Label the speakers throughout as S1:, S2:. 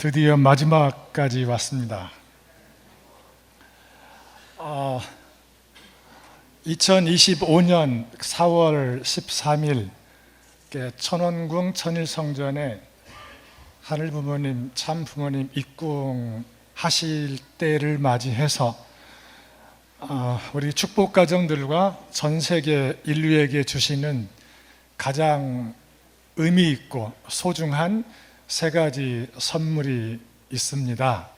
S1: 드디어 마지막까지 왔습니다. 2025년 4월 13일 천원궁 천일성전에 하늘부모님, 참부모님 입궁하실 때를 맞이해서 우리 축복가정들과 전 세계 인류에게 주시는 가장 의미 있고 소중한 세 가지 선물이 있습니다.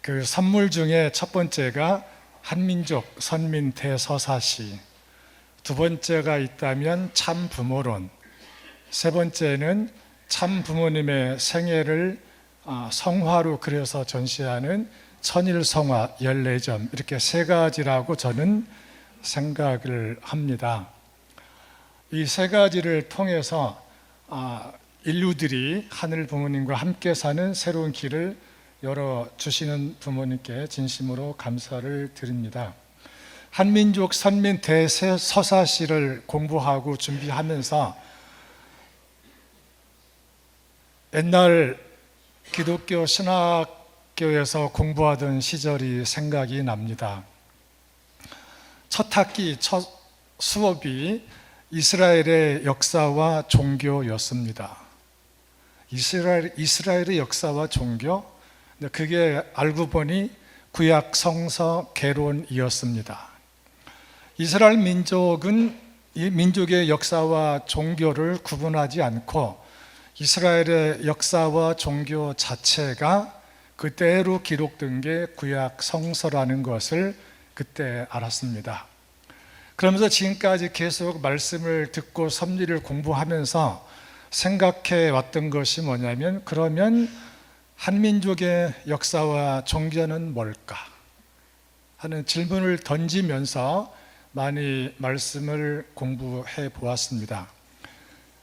S1: 그 선물 중에 첫 번째가 한민족 선민 대서사시, 두 번째가 있다면 참부모론, 세 번째는 참부모님의 생애를 성화로 그려서 전시하는 천일성화 14점, 이렇게 세 가지라고 저는 생각을 합니다. 이 세 가지를 통해서 인류들이 하늘 부모님과 함께 사는 새로운 길을 열어주시는 부모님께 진심으로 감사를 드립니다. 한민족 선민 대서사시를 공부하고 준비하면서 옛날 기독교 신학교에서 공부하던 시절이 생각이 납니다. 첫 학기, 첫 수업이 이스라엘의 역사와 종교였습니다. 이스라엘의 역사와 종교, 그게 알고 보니 구약 성서 개론이었습니다. 이스라엘 민족은 이 민족의 역사와 종교를 구분하지 않고 이스라엘의 역사와 종교 자체가 그대로 기록된 게 구약 성서라는 것을 그때 알았습니다. 그러면서 지금까지 계속 말씀을 듣고 섭리를 공부하면서 생각해 왔던 것이 뭐냐면, 그러면 한민족의 역사와 종교는 뭘까 하는 질문을 던지면서 많이 말씀을 공부해 보았습니다.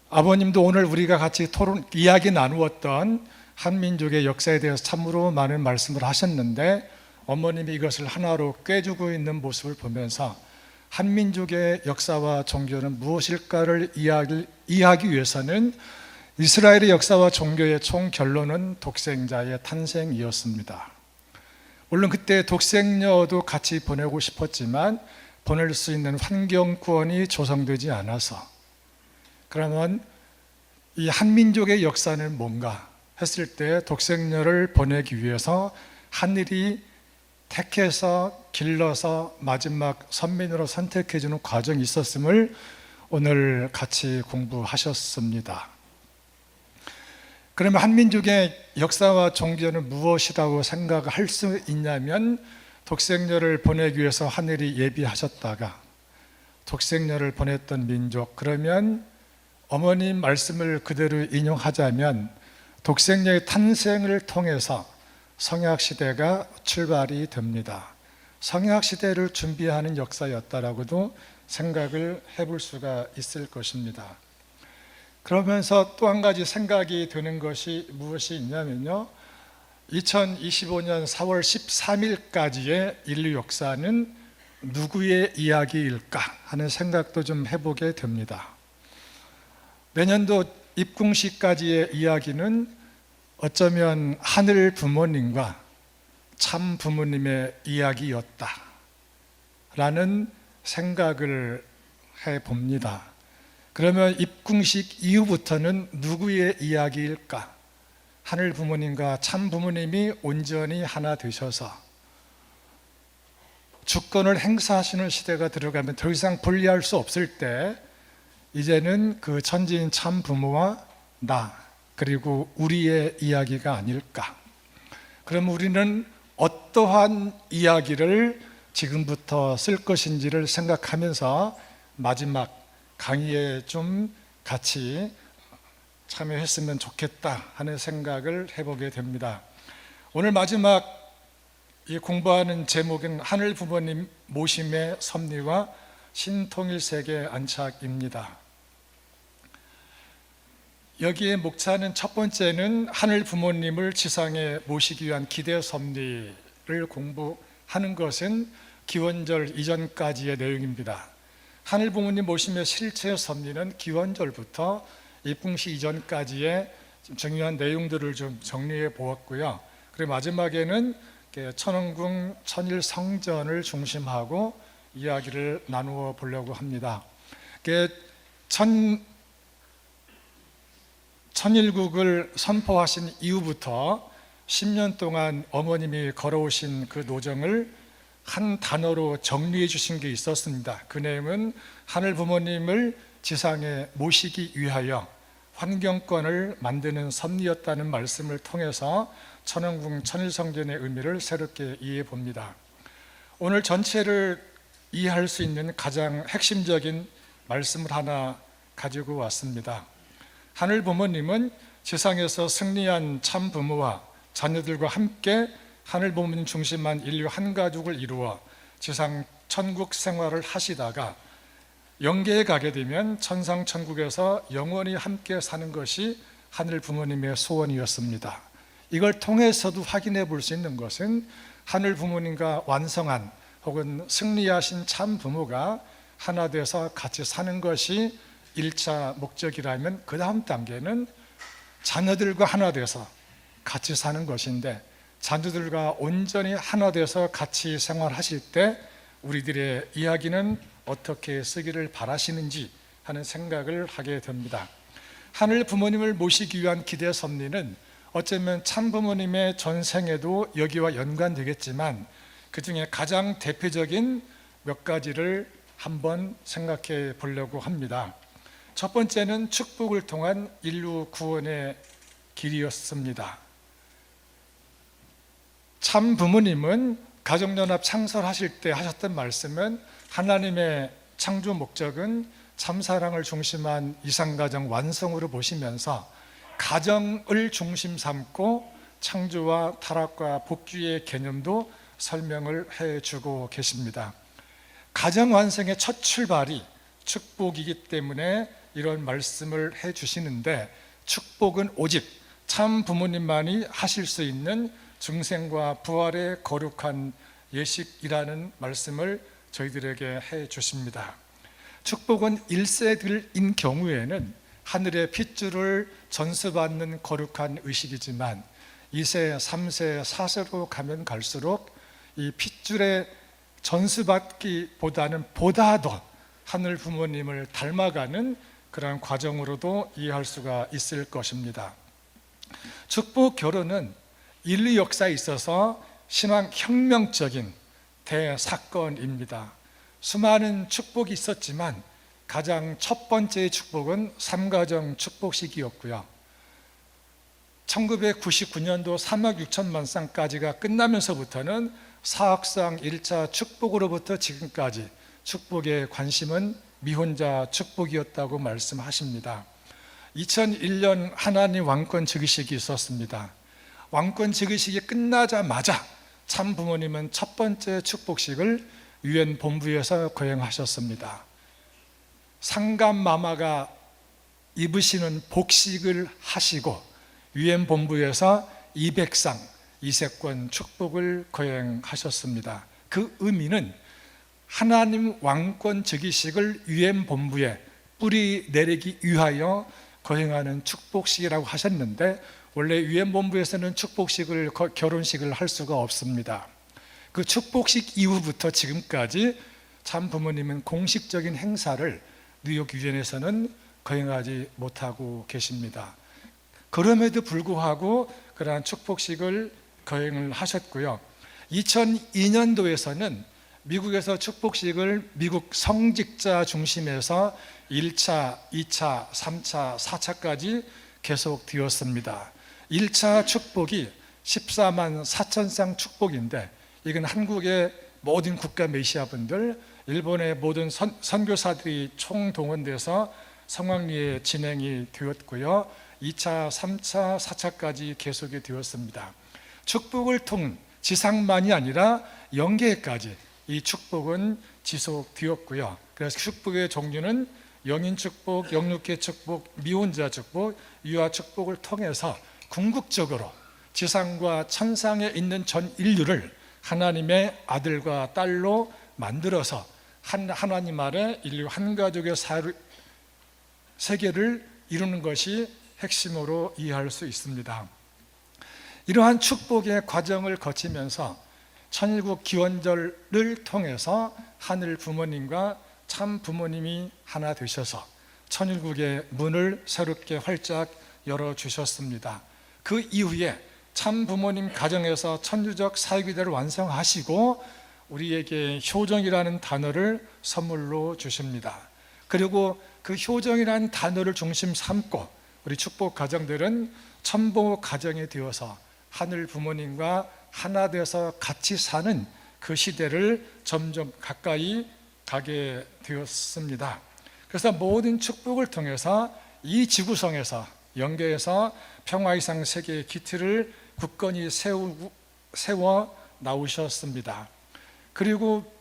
S1: 아버님도 오늘 우리가 같이 이야기 나누었던 한민족의 역사에 대해서 참으로 많은 말씀을 하셨는데, 어머님이 이것을 하나로 꿰주고 있는 모습을 보면서 한민족의 역사와 종교는 무엇일까를 이해하기 위해서는 이스라엘의 역사와 종교의 총 결론은 독생자의 탄생이었습니다. 물론 그때 독생녀도 같이 보내고 싶었지만 보낼 수 있는 환경권이 조성되지 않아서, 그러면 이 한민족의 역사는 뭔가 했을 때 독생녀를 보내기 위해서 하늘이 택해서 길러서 마지막 선민으로 선택해주는 과정이 있었음을 오늘 같이 공부하셨습니다. 그러면 한민족의 역사와 종교는 무엇이라고 생각할 수 있냐면, 독생녀를 보내기 위해서 하늘이 예비하셨다가 독생녀를 보냈던 민족, 그러면 어머님 말씀을 그대로 인용하자면 독생녀의 탄생을 통해서 성약시대가 출발이 됩니다. 성약시대를 준비하는 역사였다라고도 생각을 해볼 수가 있을 것입니다. 그러면서 또 한 가지 생각이 드는 것이 무엇이 있냐면요, 2025년 4월 13일까지의 인류 역사는 누구의 이야기일까 하는 생각도 좀 해보게 됩니다. 내년도 입궁시까지의 이야기는 어쩌면 하늘 부모님과 참 부모님의 이야기였다라는 생각을 해봅니다. 그러면 입궁식 이후부터는 누구의 이야기일까? 하늘 부모님과 참 부모님이 온전히 하나 되셔서 주권을 행사하시는 시대가 들어가면 더 이상 분리할 수 없을 때, 이제는 그 천지인 참 부모와 나, 그리고 우리의 이야기가 아닐까. 그럼 우리는 어떠한 이야기를 지금부터 쓸 것인지를 생각하면서 마지막 강의에 좀 같이 참여했으면 좋겠다 하는 생각을 해보게 됩니다. 오늘 마지막 이 공부하는 제목은 하늘 부모님 모심의 섭리와 신통일세계 안착입니다. 여기에 목차는 첫 번째는 하늘 부모님을 지상에 모시기 위한 기대 섭리를 공부하는 것은 기원절 이전까지의 내용입니다. 하늘 부모님 모심의 실체 섭리는 기원절부터 입궁시 이전까지의 좀 중요한 내용들을 좀 정리해 보았고요. 그리고 마지막에는 천원궁 천일성전을 중심하고 이야기를 나누어 보려고 합니다. 천일국을 선포하신 이후부터 10년 동안 어머님이 걸어오신 그 노정을 한 단어로 정리해 주신 게 있었습니다. 그 내용은 하늘 부모님을 지상에 모시기 위하여 환경권을 만드는 섭리였다는 말씀을 통해서 천원궁 천일성전의 의미를 새롭게 이해해 봅니다. 오늘 전체를 이해할 수 있는 가장 핵심적인 말씀을 하나 가지고 왔습니다. 하늘 부모님은 지상에서 승리한 참 부모와 자녀들과 함께 하늘 부모님 중심한 인류 한 가족을 이루어 지상 천국 생활을 하시다가 영계에 가게 되면 천상천국에서 영원히 함께 사는 것이 하늘 부모님의 소원이었습니다. 이걸 통해서도 확인해 볼 수 있는 것은 하늘 부모님과 완성한 혹은 승리하신 참 부모가 하나 돼서 같이 사는 것이 1차 목적이라면 그 다음 단계는 자녀들과 하나 돼서 같이 사는 것인데, 자녀들과 온전히 하나 돼서 같이 생활하실 때 우리들의 이야기는 어떻게 쓰기를 바라시는지 하는 생각을 하게 됩니다. 하늘 부모님을 모시기 위한 기대 섭리는 어쩌면 참 부모님의 전생에도 여기와 연관되겠지만 그 중에 가장 대표적인 몇 가지를 한번 생각해 보려고 합니다. 첫 번째는 축복을 통한 인류 구원의 길이었습니다. 참 부모님은 가정연합 창설하실 때 하셨던 말씀은 하나님의 창조 목적은 참사랑을 중심한 이상가정 완성으로 보시면서 가정을 중심 삼고 창조와 타락과 복귀의 개념도 설명을 해주고 계십니다. 가정 완성의 첫 출발이 축복이기 때문에 이런 말씀을 해주시는데, 축복은 오직 참 부모님만이 하실 수 있는 중생과 부활의 거룩한 예식이라는 말씀을 저희들에게 해 주십니다. 축복은 1세들인 경우에는 하늘의 핏줄을 전수받는 거룩한 의식이지만 2세, 3세, 4세로 가면 갈수록 이 핏줄의 전수받기보다는 보다 더 하늘 부모님을 닮아가는 그런 과정으로도 이해할 수가 있을 것입니다. 축복 결혼은 인류 역사에 있어서 신앙 혁명적인 대사건입니다. 수많은 축복이 있었지만 가장 첫 번째의 축복은 삼가정 축복식이었고요. 1999년도 3억 6천만 쌍까지가 끝나면서부터는 사학상 1차 축복으로부터 지금까지 축복의 관심은 미혼자 축복이었다고 말씀하십니다. 2001년 하나님 왕권 즉위식이 있었습니다. 왕권 즉위식이 끝나자마자 참 부모님은 첫 번째 축복식을 유엔 본부에서 거행하셨습니다. 상감마마가 입으시는 복식을 하시고 유엔 본부에서 200상 이세권 축복을 거행하셨습니다. 그 의미는 하나님 왕권 즉위식을 유엔 본부에 뿌리 내리기 위하여 거행하는 축복식이라고 하셨는데, 원래 유엔 본부에서는 축복식을 결혼식을 할 수가 없습니다. 그 축복식 이후부터 지금까지 참 부모님은 공식적인 행사를 뉴욕 유엔에서는 거행하지 못하고 계십니다. 그럼에도 불구하고 그러한 축복식을 거행을 하셨고요. 2002년도에서는 미국에서 축복식을 미국 성직자 중심에서 1차, 2차, 3차, 4차까지 계속되었습니다. 1차 축복이 14만 4천 쌍 축복인데, 이건 한국의 모든 국가 메시아분들, 일본의 모든 선교사들이 총동원돼서 성황리에 진행이 되었고요. 2차, 3차, 4차까지 계속이 되었습니다. 축복을 통한 지상만이 아니라 영계까지 이 축복은 지속되었고요. 그래서 축복의 종류는 영인 축복, 영육계 축복, 미혼자 축복, 유아 축복을 통해서 궁극적으로 지상과 천상에 있는 전 인류를 하나님의 아들과 딸로 만들어서 하나님 아래 인류 한 가족의 세계를 이루는 것이 핵심으로 이해할 수 있습니다. 이러한 축복의 과정을 거치면서 천일국 기원절을 통해서 하늘 부모님과 참 부모님이 하나 되셔서 천일국의 문을 새롭게 활짝 열어주셨습니다. 그 이후에 참 부모님 가정에서 천주적 사회기대를 완성하시고 우리에게 효정이라는 단어를 선물로 주십니다. 그리고 그 효정이라는 단어를 중심 삼고 우리 축복 가정들은 천보 가정이 되어서 하늘 부모님과 하나 돼서 같이 사는 그 시대를 점점 가까이 가게 되었습니다. 그래서 모든 축복을 통해서 이 지구성에서 영계에서 평화이상 세계의 기틀을 굳건히 세워 나오셨습니다. 그리고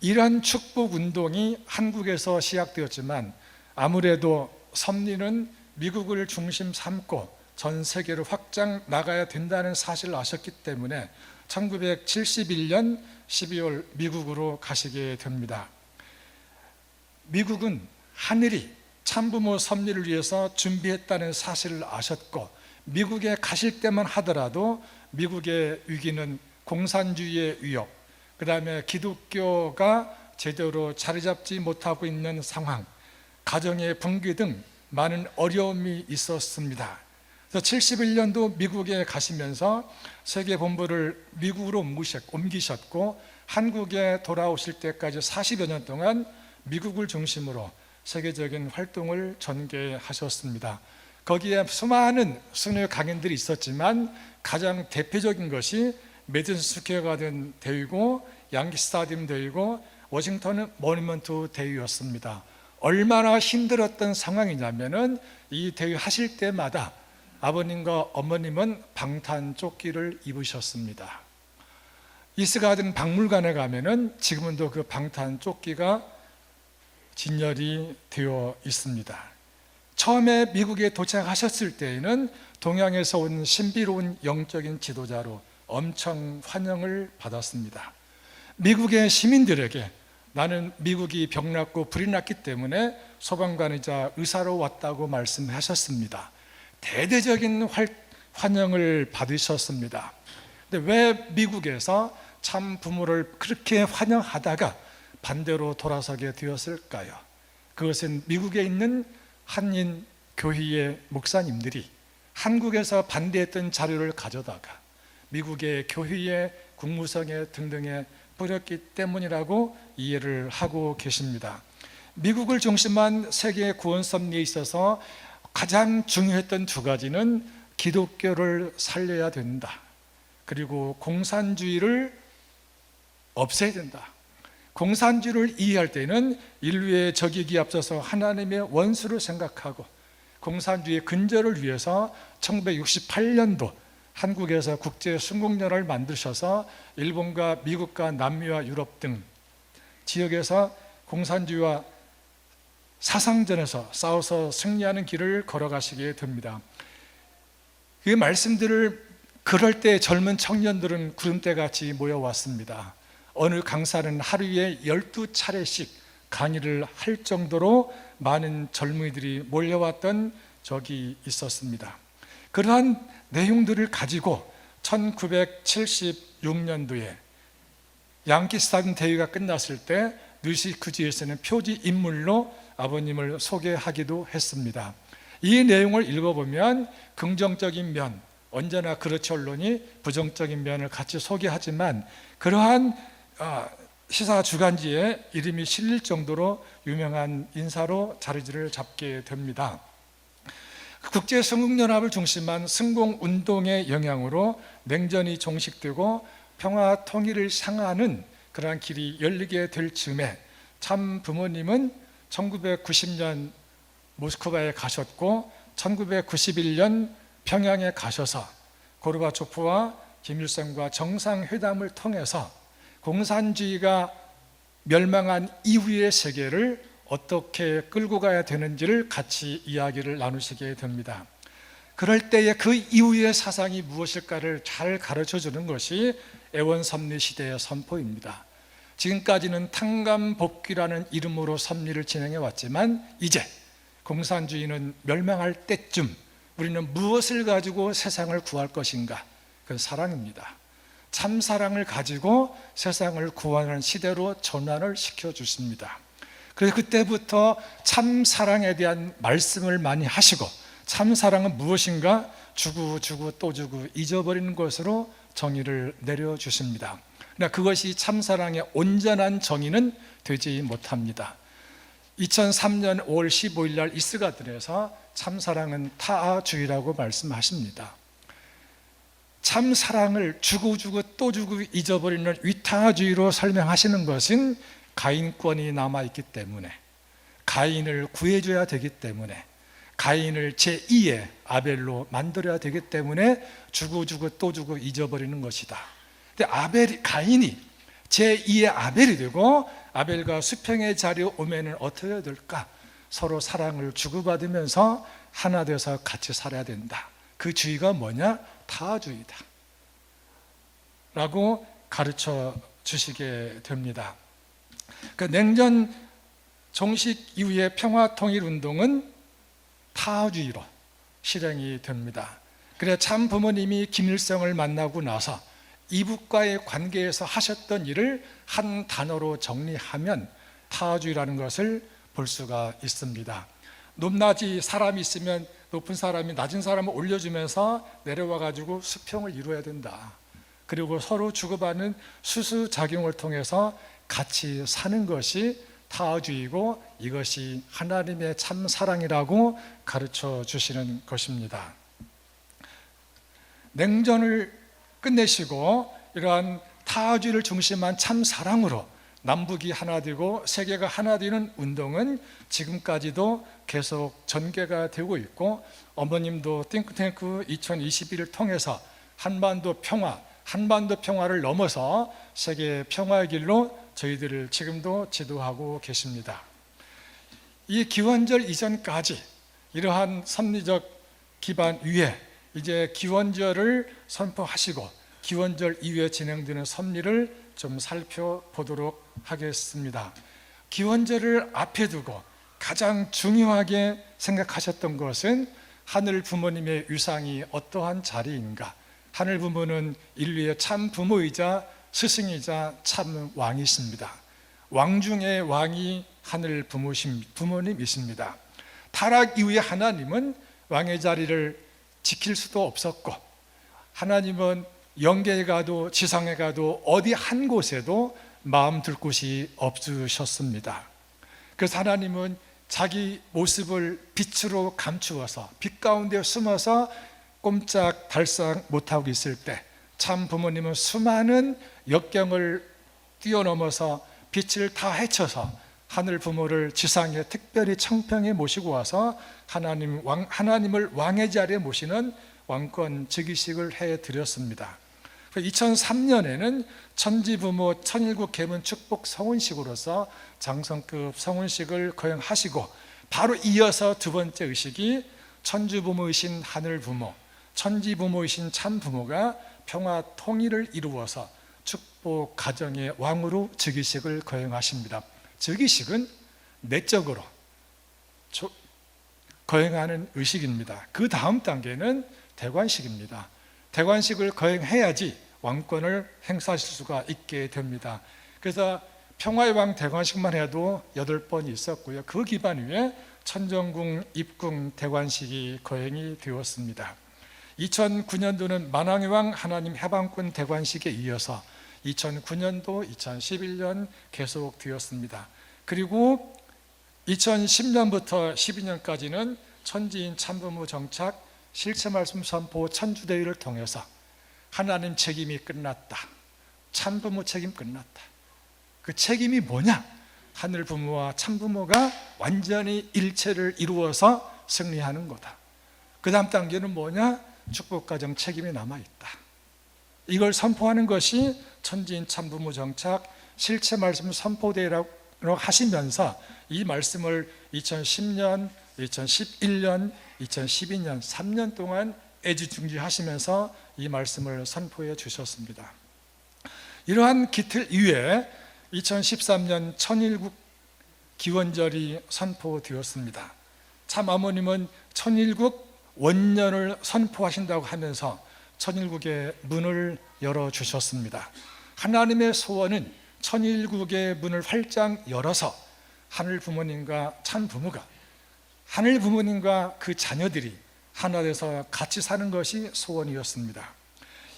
S1: 이런 축복 운동이 한국에서 시작되었지만 아무래도 섭리는 미국을 중심 삼고 전 세계로 확장 나가야 된다는 사실을 아셨기 때문에 1971년 12월 미국으로 가시게 됩니다. 미국은 하늘이 참부모 섭리를 위해서 준비했다는 사실을 아셨고 미국에 가실 때만 하더라도 미국의 위기는 공산주의의 위협, 그 다음에 기독교가 제대로 자리 잡지 못하고 있는 상황, 가정의 붕괴 등 많은 어려움이 있었습니다. 그래서 71년도 미국에 가시면서 세계 본부를 미국으로 옮기셨고 한국에 돌아오실 때까지 40여 년 동안 미국을 중심으로 세계적인 활동을 전개하셨습니다. 거기에 수많은 순회 강연들이 있었지만 가장 대표적인 것이 메디슨 스퀘어 가든 대회고 양키 스타디움 대회고 워싱턴 모니먼트 대회였습니다. 얼마나 힘들었던 상황이냐면은 이 대회 하실 때마다 아버님과 어머님은 방탄 조끼를 입으셨습니다. 이스가든 박물관에 가면은 지금은 그 방탄 조끼가 진열이 되어 있습니다. 처음에 미국에 도착하셨을 때에는 동양에서 온 신비로운 영적인 지도자로 엄청 환영을 받았습니다. 미국의 시민들에게 나는 미국이 병났고 불이 났기 때문에 소방관이자 의사로 왔다고 말씀하셨습니다. 대대적인 환영을 받으셨습니다. 근데 왜 미국에서 참 부모를 그렇게 환영하다가 반대로 돌아서게 되었을까요? 그것은 미국에 있는 한인 교회의 목사님들이 한국에서 반대했던 자료를 가져다가 미국의 교회의 국무성에 등등에 뿌렸기 때문이라고 이해를 하고 계십니다. 미국을 중심한 세계 구원 섭리에 있어서 가장 중요했던 두 가지는 기독교를 살려야 된다. 그리고 공산주의를 없애야 된다. 공산주의를 이해할 때는 인류의 적이기에 앞서서 하나님의 원수를 생각하고 공산주의의 근절을 위해서 1968년도 한국에서 국제순국연합을 만드셔서 일본과 미국과 남미와 유럽 등 지역에서 공산주의와 사상전에서 싸워서 승리하는 길을 걸어가시게 됩니다. 그 말씀들을 그럴 때 젊은 청년들은 구름대같이 모여왔습니다. 어느 강사는 하루에 12차례씩 강의를 할 정도로 많은 젊은이들이 몰려왔던 적이 있었습니다. 그러한 내용들을 가지고 1976년도에 양키 스타디움 대회가 끝났을 때 뉴시크지에서는 표지 인물로 아버님을 소개하기도 했습니다. 이 내용을 읽어보면 긍정적인 면, 언제나 그렇지 언론이 부정적인 면을 같이 소개하지만 그러한 시사 주간지에 이름이 실릴 정도로 유명한 인사로 자리를 잡게 됩니다. 국제승국연합을 중심한 승공운동의 영향으로 냉전이 종식되고 평화 통일을 향하는 그러한 길이 열리게 될 즈음에 참 부모님은 1990년 모스크바에 가셨고 1991년 평양에 가셔서 고르바초프와 김일성과 정상회담을 통해서 공산주의가 멸망한 이후의 세계를 어떻게 끌고 가야 되는지를 같이 이야기를 나누시게 됩니다. 그럴 때에 그 이후의 사상이 무엇일까를 잘 가르쳐 주는 것이 애원섭리 시대의 선포입니다. 지금까지는 탕감복귀라는 이름으로 섭리를 진행해 왔지만 이제 공산주의는 멸망할 때쯤 우리는 무엇을 가지고 세상을 구할 것인가? 그건 사랑입니다. 참 사랑을 가지고 세상을 구하는 시대로 전환을 시켜주십니다. 그래서 그때부터 참 사랑에 대한 말씀을 많이 하시고, 참 사랑은 무엇인가? 주고 또 주고 잊어버리는 것으로 정의를 내려주십니다. 그러나 그것이 참 사랑의 온전한 정의는 되지 못합니다. 2003년 5월 15일 날 이스가든에서 참 사랑은 타주의라고 말씀하십니다. 참 사랑을 주고 또 주고 잊어버리는 위타주의로 설명하시는 것은 가인권이 남아있기 때문에, 가인을 구해줘야 되기 때문에, 가인을 제2의 아벨로 만들어야 되기 때문에 주고 또 주고 잊어버리는 것이다. 근데 가인이 제2의 아벨이 되고 아벨과 수평의 자리에 오면은 어떻게 해야 될까? 서로 사랑을 주고받으면서 하나 되어서 같이 살아야 된다. 그 주의가 뭐냐? 타주의다 라고 가르쳐 주시게 됩니다. 그 냉전 종식 이후의 평화통일운동은 타주의로 실행이 됩니다. 그래서 참 부모님이 김일성을 만나고 나서 이북과의 관계에서 하셨던 일을 한 단어로 정리하면 타주의라는 것을 볼 수가 있습니다. 높낮이 사람이 있으면 높은 사람이 낮은 사람을 올려주면서 내려와 가지고 수평을 이루어야 된다. 그리고 서로 주고받는 수수작용을 통해서 같이 사는 것이 타주의고, 이것이 하나님의 참 사랑이라고 가르쳐 주시는 것입니다. 냉전을 끝내시고 이러한 타주의를 중심한 참 사랑으로 남북이 하나 되고 세계가 하나 되는 운동은 지금까지도 계속 전개가 되고 있고, 어머님도 띵크탱크 2021을 통해서 한반도 평화를 넘어서 세계 평화의 길로 저희들을 지금도 지도하고 계십니다. 이 기원절 이전까지 이러한 섭리적 기반 위에 이제 기원절을 선포하시고 기원절 이후에 진행되는 섭리를 좀 살펴보도록 하겠습니다. 기원절을 앞에 두고 가장 중요하게 생각하셨던 것은 하늘 부모님의 위상이 어떠한 자리인가? 하늘 부모는 인류의 참 부모이자 스승이자 참 왕이십니다. 왕 중의 왕이 하늘 부모님이십니다. 타락 이후에 하나님은 왕의 자리를 지킬 수도 없었고, 하나님은 영계에 가도 지상에 가도 어디 한 곳에도 마음 둘 곳이 없으셨습니다. 그래서 하나님은 자기 모습을 빛으로 감추어서 빛 가운데 숨어서 꼼짝 달싹 못하고 있을 때, 참 부모님은 수많은 역경을 뛰어넘어서 빛을 다 헤쳐서 하늘 부모를 지상에 특별히 청평에 모시고 와서 하나님을 왕의 자리에 모시는 왕권 즉위식을 해드렸습니다. 2003년에는 천지부모 천일국 계문 축복 성훈식으로서 장성급 성훈식을 거행하시고, 바로 이어서 두 번째 의식이 천주부모이신 하늘부모, 천지부모이신 참부모가 평화 통일을 이루어서 축복 가정의 왕으로 즉위식을 거행하십니다. 즉위식은 내적으로 거행하는 의식입니다. 그 다음 단계는 대관식입니다. 대관식을 거행해야지 왕권을 행사하실 수가 있게 됩니다. 그래서 평화의 왕 대관식만 해도 8번 있었고요. 그 기반 위에 천정궁 입궁 대관식이 거행이 되었습니다. 2009년도는 만왕의 왕 하나님 해방군 대관식에 이어서 2009년도, 2011년 계속 되었습니다. 그리고 2010년부터 12년까지는 천지인 참부모 정착 실체 말씀 선포 천주대회를 통해서 하나님 책임이 끝났다, 참부모 책임 끝났다. 그 책임이 뭐냐? 하늘 부모와 참부모가 완전히 일체를 이루어서 승리하는 거다. 그 다음 단계는 뭐냐? 축복가정 책임이 남아있다. 이걸 선포하는 것이 천지인 참부모 정착 실체 말씀 선포대회라고 하시면서 이 말씀을 2010년, 2011년, 2012년 3년 동안 애지중지하시면서 이 말씀을 선포해 주셨습니다. 이러한 기틀 이후에 2013년 천일국 기원절이 선포되었습니다. 참 어머님은 천일국 원년을 선포하신다고 하면서 천일국의 문을 열어주셨습니다. 하나님의 소원은 천일국의 문을 활짝 열어서 하늘 부모님과 참 부모가, 하늘 부모님과 그 자녀들이 하나 돼서 같이 사는 것이 소원이었습니다.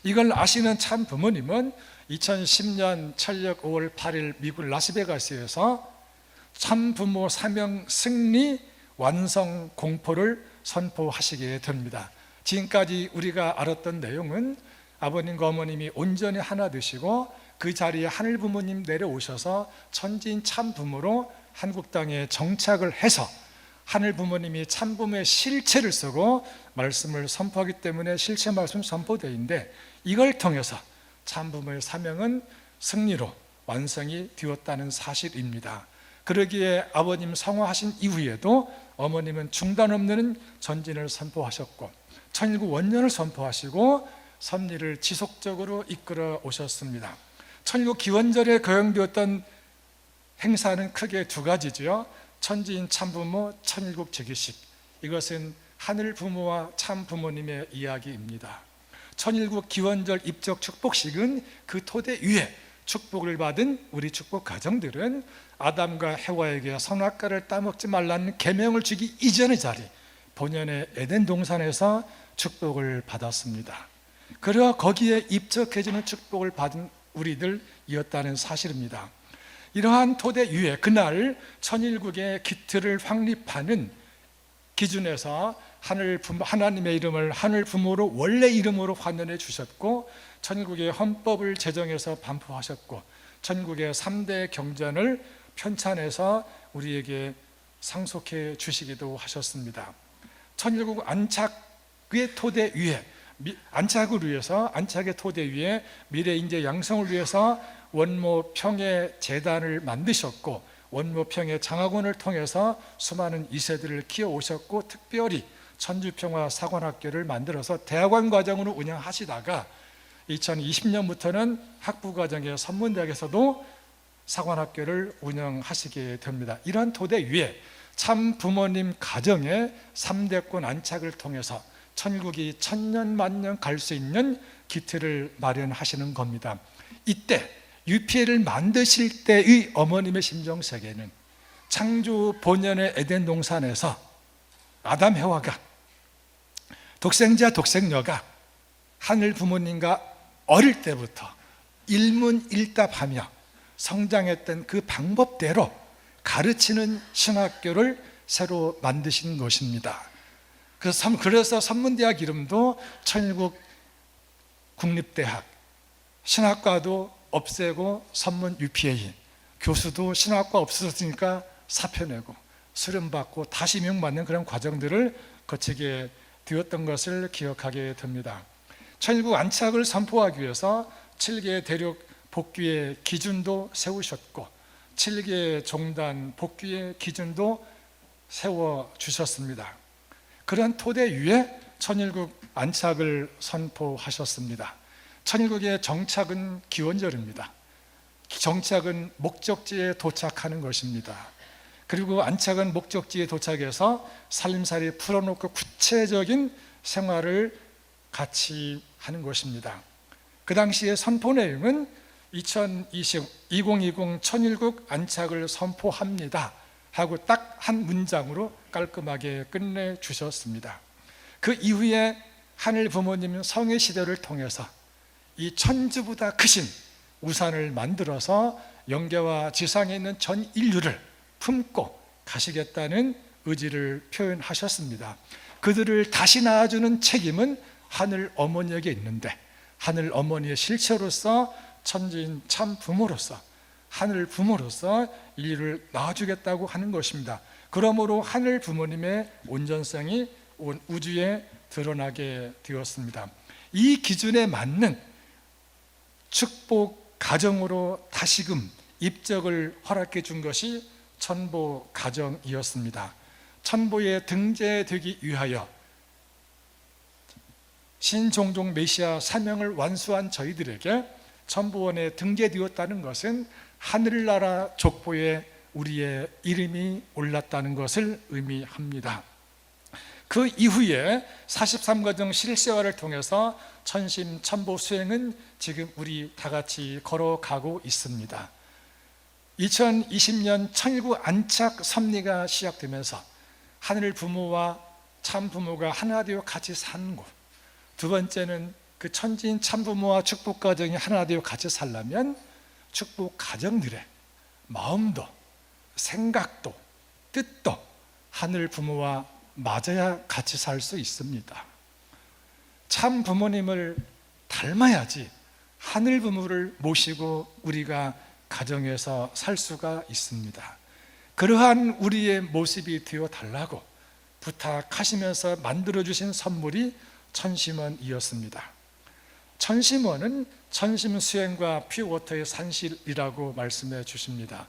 S1: 이걸 아시는 참 부모님은 2010년 철력 5월 8일 미국 라스베가스에서 참 부모 사명 승리 완성 공포를 선포하시게 됩니다. 지금까지 우리가 알았던 내용은 아버님과 어머님이 온전히 하나 되시고 그 자리에 하늘 부모님 내려오셔서 천지인 참 부모로 한국 땅에 정착을 해서 하늘 부모님이 참 부모의 실체를 쓰고 말씀을 선포하기 때문에 실체 말씀 선포대인데, 이걸 통해서 참 부모의 사명은 승리로 완성이 되었다는 사실입니다. 그러기에 아버님 성화하신 이후에도 어머님은 중단 없는 전진을 선포하셨고 천일국 원년을 선포하시고 섭리를 지속적으로 이끌어 오셨습니다. 천일국 기원절에 거행되었던 행사는 크게 두 가지죠. 천지인 참부모 천일국 즉위식, 이것은 하늘 부모와 참 부모님의 이야기입니다. 천일국 기원절 입적 축복식은 그 토대 위에 축복을 받은 우리 축복 가정들은 아담과 해와에게 선악과를 따먹지 말라는 계명을 주기 이전의 자리, 본연의 에덴 동산에서 축복을 받았습니다. 그러 거기에 입적해지는 축복을 받은 우리들이었다는 사실입니다. 이러한 토대 위에 그날 천일국의 기틀을 확립하는 기준에서 하나님의 이름을 하늘 부모로 원래 이름으로 환원해 주셨고, 천일국의 헌법을 제정해서 반포하셨고, 천국의 3대 경전을 편찬해서 우리에게 상속해 주시기도 하셨습니다. 천일국 안착의 토대 위에, 안착을 위해서, 안착의 토대 위에 미래 인재 양성을 위해서 원모 평의 재단을 만드셨고, 원모 평의 장학원을 통해서 수많은 2세들을 키워 오셨고, 특별히 천주평화 사관학교를 만들어서 대학원 과정으로 운영하시다가 2020년부터는 학부과정의 선문대학에서도 사관학교를 운영하시게 됩니다. 이러한 토대 위에 참 부모님 가정의 3대권 안착을 통해서 천국이 천년 만년 갈 수 있는 기틀을 마련하시는 겁니다. 이때 UPA를 만드실 때의 어머님의 심정세계는 창조 본연의 에덴 동산에서 아담 해와가, 독생자 독생녀가 하늘 부모님과 어릴 때부터 일문일답하며 성장했던 그 방법대로 가르치는 신학교를 새로 만드신 것입니다. 그래서 선문대학 이름도 천일국 국립대학, 신학과도 없애고 선문 UPA, 교수도 신학과 없어졌으니까 사표내고 수련받고 다시 임용받는 그런 과정들을 거치게 되었던 것을 기억하게 됩니다. 천일국 안착을 선포하기 위해서 7개 대륙 복귀의 기준도 세우셨고 7개 종단 복귀의 기준도 세워주셨습니다. 그런 토대 위에 천일국 안착을 선포하셨습니다. 천일국의 정착은 기원절입니다. 정착은 목적지에 도착하는 것입니다. 그리고 안착은 목적지에 도착해서 살림살이 풀어놓고 구체적인 생활을 같이 하는 것입니다. 그 당시의 선포 내용은 2020 천일국 안착을 선포합니다 하고 딱 한 문장으로 깔끔하게 끝내주셨습니다. 그 이후에 하늘 부모님 성의 시대를 통해서 이 천주보다 크신 우산을 만들어서 영계와 지상에 있는 전 인류를 품고 가시겠다는 의지를 표현하셨습니다. 그들을 다시 낳아주는 책임은 하늘 어머니에게 있는데, 하늘 어머니의 실체로서 천지인 참 부모로서, 하늘 부모로서 인류를 낳아주겠다고 하는 것입니다. 그러므로 하늘 부모님의 온전성이 온 우주에 드러나게 되었습니다. 이 기준에 맞는 축복 가정으로 다시금 입적을 허락해 준 것이 천보 가정이었습니다. 천보에 등재되기 위하여 신종종 메시아 사명을 완수한 저희들에게 천보원에 등재되었다는 것은 하늘나라 족보에 우리의 이름이 올랐다는 것을 의미합니다. 그 이후에 43과정 실생활을 통해서 천심천보 수행은 지금 우리 다 같이 걸어가고 있습니다. 2020년 천일구 안착 섭리가 시작되면서 하늘 부모와 참 부모가 하나 되어 같이 사는 것, 두 번째는 그 천지인 참 부모와 축복 가정이 하나 되어 같이 살려면 축복 가정들의 마음도 생각도 뜻도 하늘 부모와 맞아야 같이 살 수 있습니다. 참 부모님을 닮아야지 하늘 부모를 모시고 우리가 가정에서 살 수가 있습니다. 그러한 우리의 모습이 되어 달라고 부탁하시면서 만들어주신 선물이 천심원이었습니다. 천심원은 천심수행과 퓨어워터의 산실이라고 말씀해 주십니다.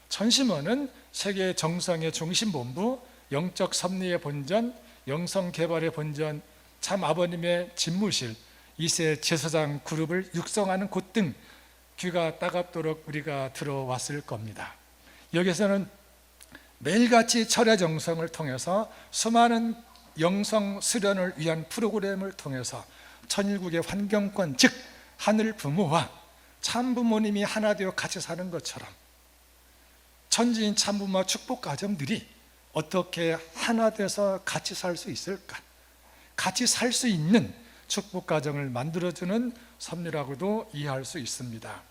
S1: 천심원은 세계 정성의 중심본부, 영적 섭리의 본전, 영성개발의 본전, 참 아버님의 집무실, 2세 제사장 그룹을 육성하는 곳 등 귀가 따갑도록 우리가 들어왔을 겁니다. 여기서는 매일같이 철야 정성을 통해서 수많은 영성 수련을 위한 프로그램을 통해서 천일국의 환경권, 즉 하늘 부모와 참 부모님이 하나 되어 같이 사는 것처럼 천지인 참 부모와 축복 가정들이 어떻게 하나 돼서 같이 살 수 있을까? 같이 살 수 있는 축복 가정을 만들어주는 섭리라고도 이해할 수 있습니다.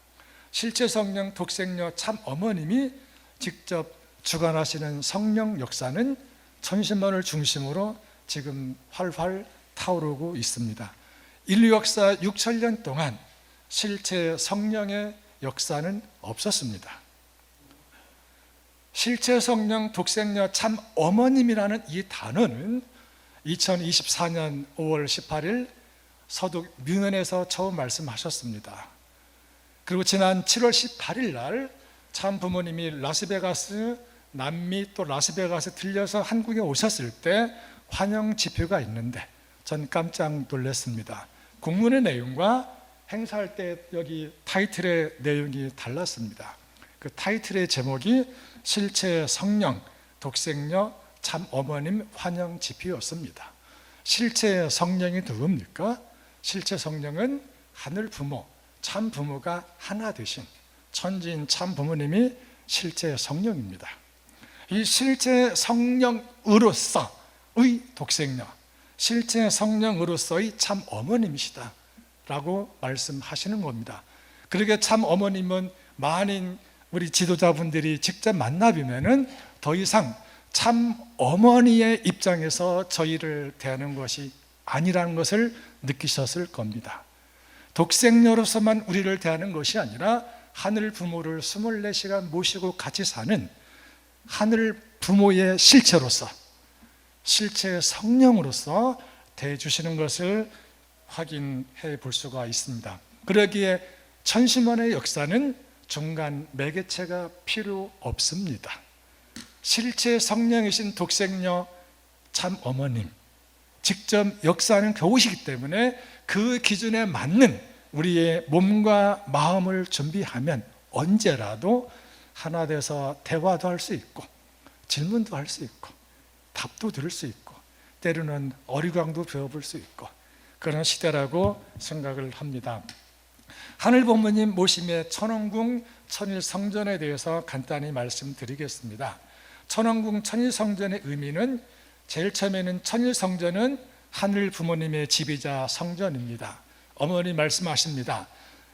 S1: 실제 성령 독생녀 참 어머님이 직접 주관하시는 성령 역사는 천심원을 중심으로 지금 활활 타오르고 있습니다. 인류 역사 6천년 동안 실제 성령의 역사는 없었습니다. 실제 성령 독생녀 참 어머님이라는 이 단어는 2024년 5월 18일 서독 뮤넨에서 처음 말씀하셨습니다. 그리고 지난 7월 18일 날 참 부모님이 라스베가스, 남미 또 라스베가스 들려서 한국에 오셨을 때 환영 집회가 있는데 전 깜짝 놀랐습니다. 공문의 내용과 행사할 때 여기 타이틀의 내용이 달랐습니다. 그 타이틀의 제목이 실체 성령 독생녀 참 어머님 환영 집회였습니다. 실체 성령이 누굽니까? 실체 성령은 하늘 부모, 참 부모가 하나 되신 천지인 참 부모님이 실제 성령입니다. 이 실제 성령으로서의 독생녀, 실제 성령으로서의 참 어머님이시다 라고 말씀하시는 겁니다. 그러게 참 어머님은 많은 우리 지도자분들이 직접 만나보면은 더 이상 참 어머니의 입장에서 저희를 대하는 것이 아니라는 것을 느끼셨을 겁니다. 독생녀로서만 우리를 대하는 것이 아니라 하늘 부모를 24시간 모시고 같이 사는 하늘 부모의 실체로서, 실체 성령으로서 대해주시는 것을 확인해 볼 수가 있습니다. 그러기에 천심원의 역사는 중간 매개체가 필요 없습니다. 실체 성령이신 독생녀 참 어머님 직접 역사하는 그곳이기 때문에 그 기준에 맞는 우리의 몸과 마음을 준비하면 언제라도 하나 돼서 대화도 할 수 있고 질문도 할 수 있고 답도 들을 수 있고 때로는 어리광도 배워볼 수 있고 그런 시대라고 생각을 합니다. 하늘 부모님 모심의 천왕궁 천일성전에 대해서 간단히 말씀드리겠습니다. 천왕궁 천일성전의 의미는 제일 처음에는 천일성전은 하늘 부모님의 집이자 성전입니다. 어머니 말씀하십니다.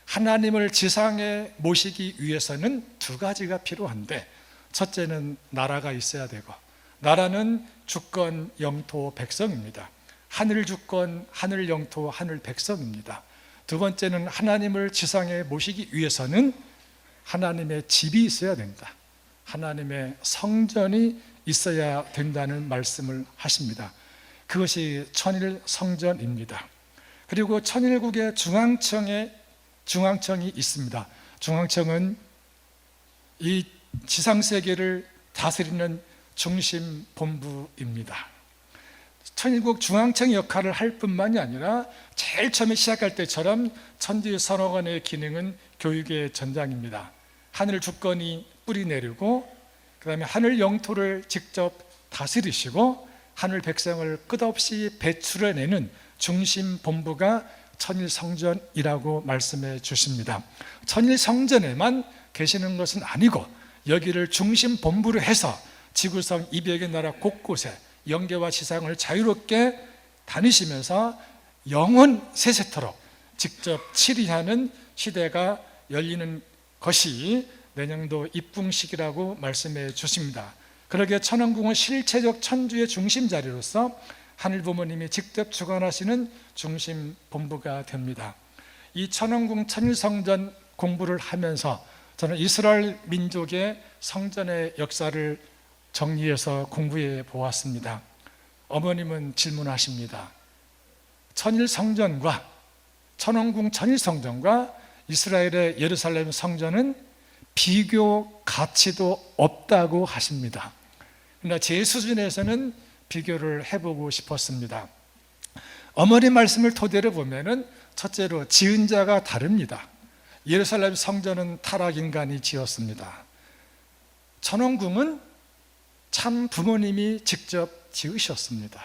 S1: 하나님을 지상에 모시기 위해서는 두 가지가 필요한데 첫째는 나라가 있어야 되고 나라는 주권, 영토, 백성입니다. 하늘 주권, 하늘 영토, 하늘 백성입니다. 두 번째는 하나님을 지상에 모시기 위해서는 하나님의 집이 있어야 된다. 하나님의 성전이 있어야 된다는 말씀을 하십니다. 그것이 천일 성전입니다. 그리고 천일국의 중앙청이 있습니다. 중앙청은 이 지상세계를 다스리는 중심 본부입니다. 천일국 중앙청 역할을 할 뿐만이 아니라 제일 처음에 시작할 때처럼 천지선언원의 기능은 교육의 전장입니다. 하늘 주권이 뿌리 내리고 그 다음에 하늘 영토를 직접 다스리시고 하늘 백성을 끝없이 배출해내는 중심 본부가 천일성전이라고 말씀해 주십니다. 천일성전에만 계시는 것은 아니고 여기를 중심 본부로 해서 지구상 200여 나라 곳곳에 영계와 지상을 자유롭게 다니시면서 영원 세세토록 직접 치리하는 시대가 열리는 것이 내년도 입궁식이라고 말씀해 주십니다. 그러기에 천왕궁은 실체적 천주의 중심 자리로서 하늘 부모님이 직접 주관하시는 중심 본부가 됩니다. 이 천왕궁 천일성전 공부를 하면서 저는 이스라엘 민족의 성전의 역사를 정리해서 공부해 보았습니다. 어머님은 질문하십니다. 천일성전과 천왕궁 천일성전과 이스라엘의 예루살렘 성전은 비교 가치도 없다고 하십니다. 그러나 제 수준에서는 비교를 해보고 싶었습니다. 어머니 말씀을 토대로 보면은 첫째로 지은 자가 다릅니다. 예루살렘 성전은 타락인간이 지었습니다. 천왕궁은 참 부모님이 직접 지으셨습니다.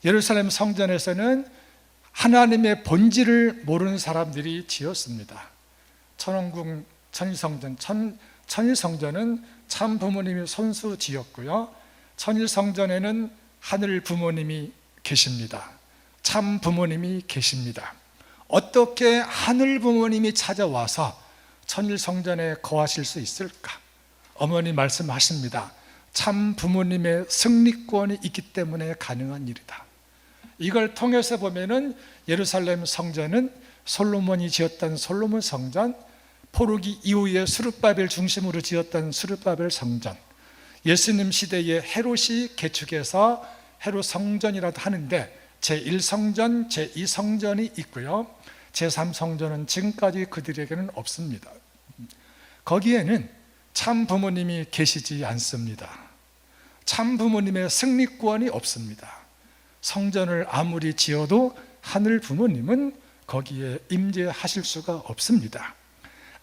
S1: 예루살렘 성전에서는 하나님의 본질을 모르는 사람들이 지었습니다. 천왕궁 천일성전은 참 부모님이 손수 지었고요, 천일성전에는 하늘 부모님이 계십니다. 참 부모님이 계십니다. 어떻게 하늘 부모님이 찾아와서 천일성전에 거하실 수 있을까? 어머니 말씀하십니다. 참 부모님의 승리권이 있기 때문에 가능한 일이다. 이걸 통해서 보면은 예루살렘 성전은 솔로몬이 지었던 솔로몬 성전, 포르기 이후에 수르바벨 중심으로 지었던 수르바벨 성전, 예수님 시대에 헤롯이 개축해서 헤롯 성전이라도 하는데 제1성전, 제2성전이 있고요, 제3성전은 지금까지 그들에게는 없습니다. 거기에는 참 부모님이 계시지 않습니다. 참 부모님의 승리권이 없습니다. 성전을 아무리 지어도 하늘 부모님은 거기에 임재하실 수가 없습니다.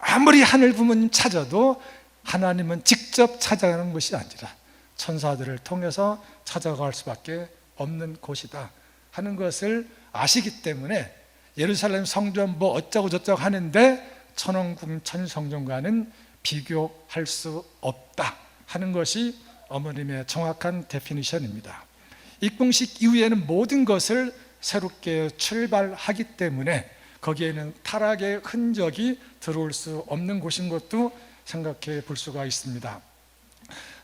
S1: 아무리 하늘 부모님 찾아도 하나님은 직접 찾아가는 것이 아니라 천사들을 통해서 찾아갈 수밖에 없는 곳이다 하는 것을 아시기 때문에 예루살렘 성전 뭐 어쩌고 저쩌고 하는데 천왕궁 천일성전과는 비교할 수 없다 하는 것이 어머님의 정확한 데피니션입니다. 입궁식 이후에는 모든 것을 새롭게 출발하기 때문에 거기에는 타락의 흔적이 들어올 수 없는 곳인 것도 생각해 볼 수가 있습니다.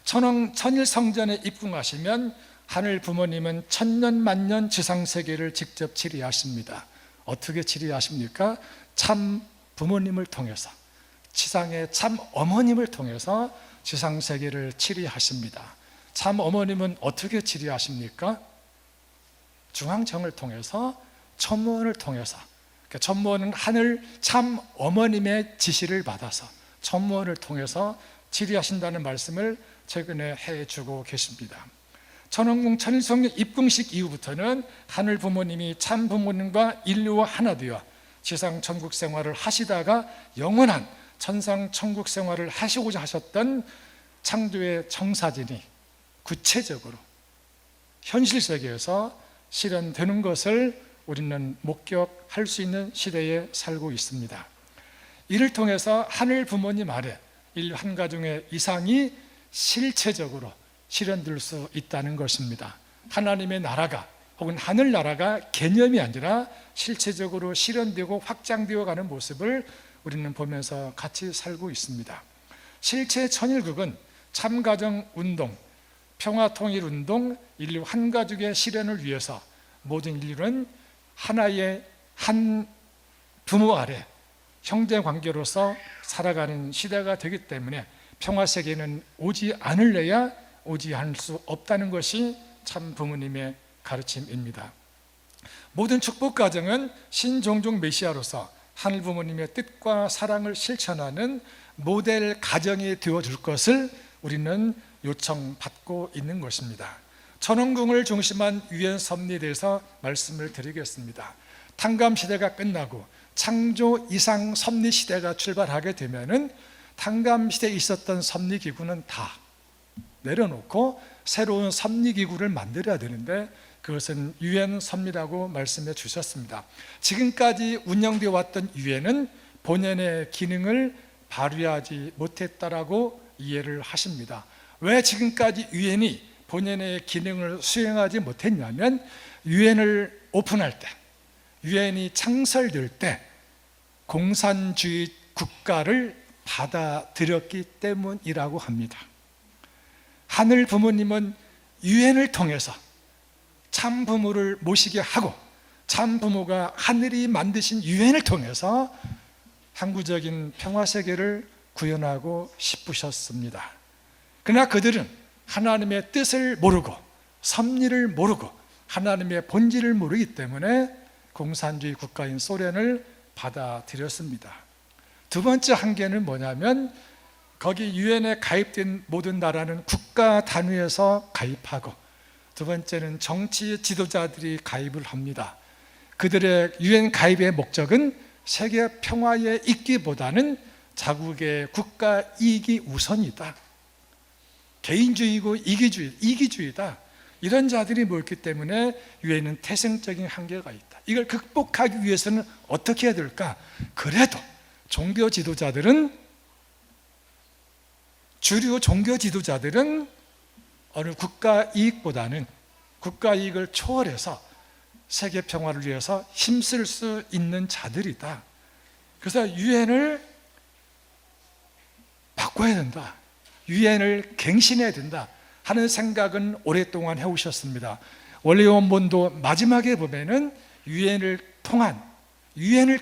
S1: 천일성전에 입궁하시면 하늘 부모님은 천년 만년 지상세계를 직접 치리하십니다. 어떻게 치리하십니까? 참 부모님을 통해서, 지상의 참 어머님을 통해서 지상세계를 치리하십니다. 참 어머님은 어떻게 치리하십니까? 중앙청을 통해서, 천문을 통해서. 천문은 하늘 참 어머님의 지시를 받아서 천문을 통해서 치리하신다는 말씀을 최근에 해주고 계십니다. 천왕궁 천일성전 입궁식 이후부터는 하늘 부모님이 참 부모님과 인류와 하나 되어 지상 천국 생활을 하시다가 영원한 천상 천국 생활을 하시고자 하셨던 창조의 청사진이 구체적으로 현실 세계에서 실현되는 것을 우리는 목격할 수 있는 시대에 살고 있습니다. 이를 통해서 하늘 부모님 아래 인류 한 가정의 이상이 실체적으로 실현될 수 있다는 것입니다. 하나님의 나라가 혹은 하늘나라가 개념이 아니라 실체적으로 실현되고 확장되어 가는 모습을 우리는 보면서 같이 살고 있습니다. 실제 천일국은 참가정운동, 평화통일운동, 인류 한 가족의 실현을 위해서 모든 인류는 하나의 한 부모 아래 형제관계로서 살아가는 시대가 되기 때문에 평화세계는 오지 않을래야 오지 않을 수 없다는 것이 참 부모님의 가르침입니다. 모든 축복가정은 신종종 메시아로서 하늘 부모님의 뜻과 사랑을 실천하는 모델 가정이 되어줄 것을 우리는 요청받고 있는 것입니다. 천왕궁을 중심한 유엔 섭리에 대해서 말씀을 드리겠습니다. 탕감 시대가 끝나고 창조 이상 섭리 시대가 출발하게 되면은 탕감 시대에 있었던 섭리 기구는 다 내려놓고 새로운 섭리기구를 만들어야 되는데 그것은 유엔 섭리라고 말씀해 주셨습니다. 지금까지 운영되어 왔던 유엔은 본연의 기능을 발휘하지 못했다라고 이해를 하십니다. 왜 지금까지 유엔이 본연의 기능을 수행하지 못했냐면 유엔을 오픈할 때, 유엔이 창설될 때 공산주의 국가를 받아들였기 때문이라고 합니다. 하늘 부모님은 유엔을 통해서 참 부모를 모시게 하고 참 부모가 하늘이 만드신 유엔을 통해서 항구적인 평화 세계를 구현하고 싶으셨습니다. 그러나 그들은 하나님의 뜻을 모르고 섭리를 모르고 하나님의 본질을 모르기 때문에 공산주의 국가인 소련을 받아들였습니다. 두 번째 한계는 뭐냐면 거기 유엔에 가입된 모든 나라는 국가 단위에서 가입하고 두 번째는 정치 지도자들이 가입을 합니다. 그들의 유엔 가입의 목적은 세계 평화에 있기보다는 자국의 국가 이익이 우선이다. 개인주의고 이기주의다. 이런 자들이 모였기 때문에 유엔은 태생적인 한계가 있다. 이걸 극복하기 위해서는 어떻게 해야 될까? 그래도 종교 지도자들은 주류 종교 지도자들은 어느 국가 이익보다는 국가 이익을 초월해서 세계 평화를 위해서 힘쓸 수 있는 자들이다. 그래서 유엔을 바꿔야 된다. 유엔을 갱신해야 된다 하는 생각은 오랫동안 해오셨습니다. 원래 원본도 마지막에 보면은 유엔을